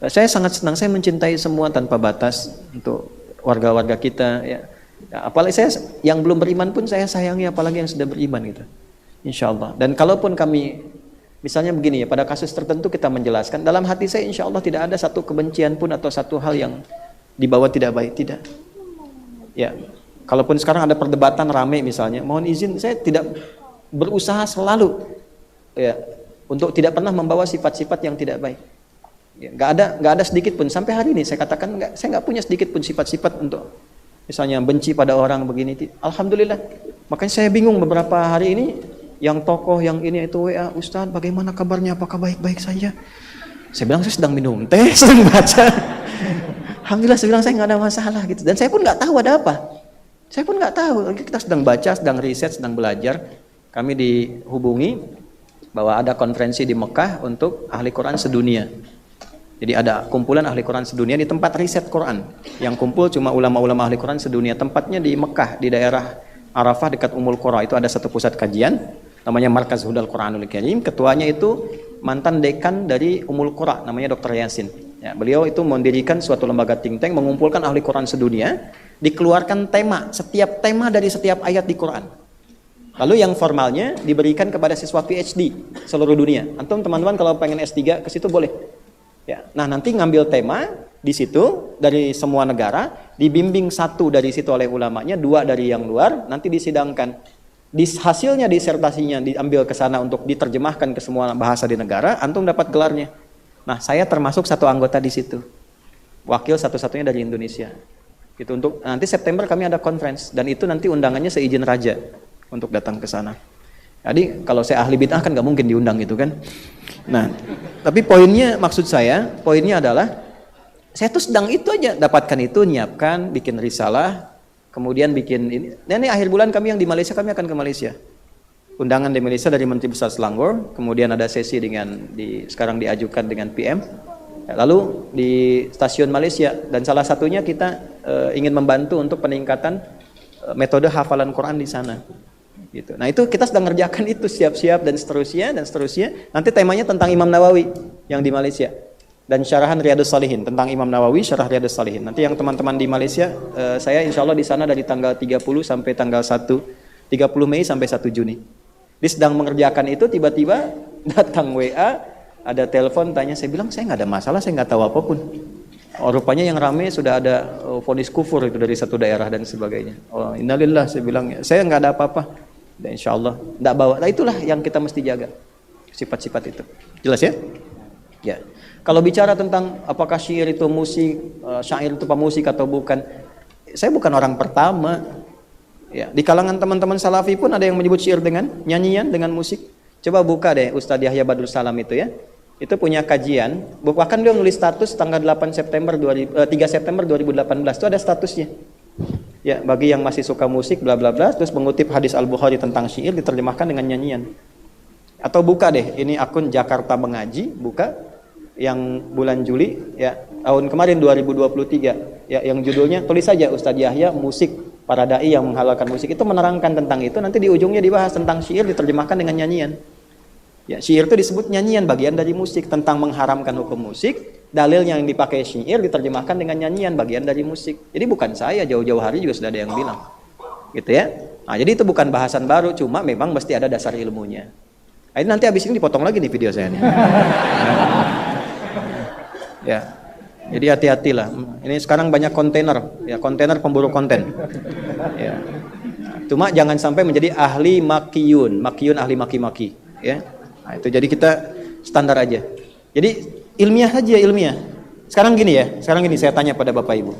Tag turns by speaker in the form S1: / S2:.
S1: Saya sangat senang, saya mencintai semua tanpa batas untuk warga-warga kita ya. Apalagi saya yang belum beriman pun saya sayangi, apalagi yang sudah beriman gitu. Insya Allah. Dan kalaupun kami misalnya begini ya, pada kasus tertentu kita menjelaskan, dalam hati saya insya Allah tidak ada satu kebencian pun atau satu hal yang dibawa tidak baik, tidak. Ya, kalaupun sekarang ada perdebatan rame misalnya, mohon izin saya tidak berusaha selalu ya untuk tidak pernah membawa sifat-sifat yang tidak baik. Ya, nggak ada sedikit pun sampai hari ini saya katakan saya nggak punya sedikit pun sifat-sifat untuk misalnya benci pada orang begini. Alhamdulillah. Makanya saya bingung beberapa hari ini yang tokoh yang ini itu WA, Ustadz bagaimana kabarnya, apakah baik-baik saja? Saya bilang saya sedang minum teh, sedang baca. Alhamdulillah saya bilang saya nggak ada masalah gitu. Dan saya pun nggak tahu ada apa. Saya pun nggak tahu. Kita sedang baca, sedang riset, sedang belajar. Kami dihubungi bahwa ada konferensi di Mekah untuk ahli Quran sedunia. Jadi ada kumpulan ahli Quran sedunia di tempat riset Quran. Yang kumpul cuma ulama-ulama ahli Quran sedunia. Tempatnya di Mekah, di daerah Arafah dekat Ummul Qura. Itu ada satu pusat kajian namanya Markaz Hudal Quranul Karim. Ketuanya itu mantan dekan dari Ummul Qura namanya Dr. Yasin. Ya, beliau itu mendirikan suatu lembaga think tank mengumpulkan ahli Quran sedunia, dikeluarkan tema, setiap tema dari setiap ayat di Quran. Lalu yang formalnya diberikan kepada siswa PhD seluruh dunia. Antum teman-teman kalau pengen S3 ke situ boleh. Ya, nah nanti ngambil tema di situ dari semua negara, dibimbing satu dari situ oleh ulamanya, dua dari yang luar, nanti disidangkan. Hasilnya disertasinya diambil ke sana untuk diterjemahkan ke semua bahasa di negara, antum dapat gelarnya. Nah, saya termasuk satu anggota di situ. Wakil satu-satunya dari Indonesia. Itu untuk nanti September kami ada conference dan itu nanti undangannya seizin raja untuk datang ke sana. Jadi kalau saya ahli bid'ah kan nggak mungkin diundang gitu kan. Nah, tapi poinnya poinnya adalah saya tuh sedang itu aja, dapatkan itu, nyiapkan, bikin risalah, kemudian bikin ini. Dan ini akhir bulan kami yang di Malaysia, kami akan ke Malaysia. Undangan di Malaysia dari Menteri Besar Selangor, kemudian ada sesi sekarang diajukan dengan PM. Lalu di stasiun Malaysia dan salah satunya kita ingin membantu untuk peningkatan metode hafalan Quran di sana. Gitu. Nah itu kita sedang ngerjakan itu siap-siap dan seterusnya. Nanti temanya tentang Imam Nawawi yang di Malaysia dan syarahan Riyadhus Shalihin tentang Imam Nawawi, syarah Riyadhus Shalihin. Nanti yang teman-teman di Malaysia, saya insya Allah di sana dari tanggal 30 sampai tanggal 30 Mei sampai 1 Juni. Dia sedang mengerjakan itu, tiba-tiba datang WA, ada telepon tanya, saya bilang saya nggak ada masalah, saya nggak tahu apapun. Oh, rupanya yang rame sudah ada vonis kufur itu dari satu daerah dan sebagainya. Oh, innalillah, saya bilang saya nggak ada apa-apa. Dan insya Allah tidak bawa. Nah itulah yang kita mesti jaga, sifat-sifat itu. Jelas ya? Ya. Kalau bicara tentang apakah syair itu musik, syair itu pemusik atau bukan, saya bukan orang pertama. Ya. Di kalangan teman-teman salafi pun ada yang menyebut syair dengan nyanyian, dengan musik. Coba buka deh Ustadz Yahya Badrul Salam itu ya. Itu punya kajian. Bahkan dia nulis status tanggal 3 September 2018 itu ada statusnya. Ya, bagi yang masih suka musik bla bla bla, terus mengutip hadis Al-Bukhari tentang syair diterjemahkan dengan nyanyian. Atau buka deh, ini akun Jakarta Mengaji, buka yang bulan Juli ya, tahun kemarin 2023 ya, yang judulnya tulis saja Ustadz Yahya musik para dai yang menghalalkan musik, itu menerangkan tentang itu, nanti di ujungnya dibahas tentang syair diterjemahkan dengan nyanyian. Ya, syair itu disebut nyanyian, bagian dari musik, tentang mengharamkan hukum musik. Dalilnya yang dipakai syair diterjemahkan dengan nyanyian, bagian dari musik. Jadi bukan saya, jauh-jauh hari juga sudah ada yang bilang. Gitu ya. Nah, jadi itu bukan bahasan baru, cuma memang mesti ada dasar ilmunya. Nah, ini nanti habis ini dipotong lagi nih video saya nih. Ya. Jadi hati-hatilah. Ini sekarang banyak kontainer, ya, kontainer pemburu konten. Ya. Cuma jangan sampai menjadi ahli makiyun ahli maki-maki, ya. Nah, itu jadi kita standar aja. Jadi ilmiah saja, ilmiah. Sekarang gini saya tanya pada Bapak Ibu.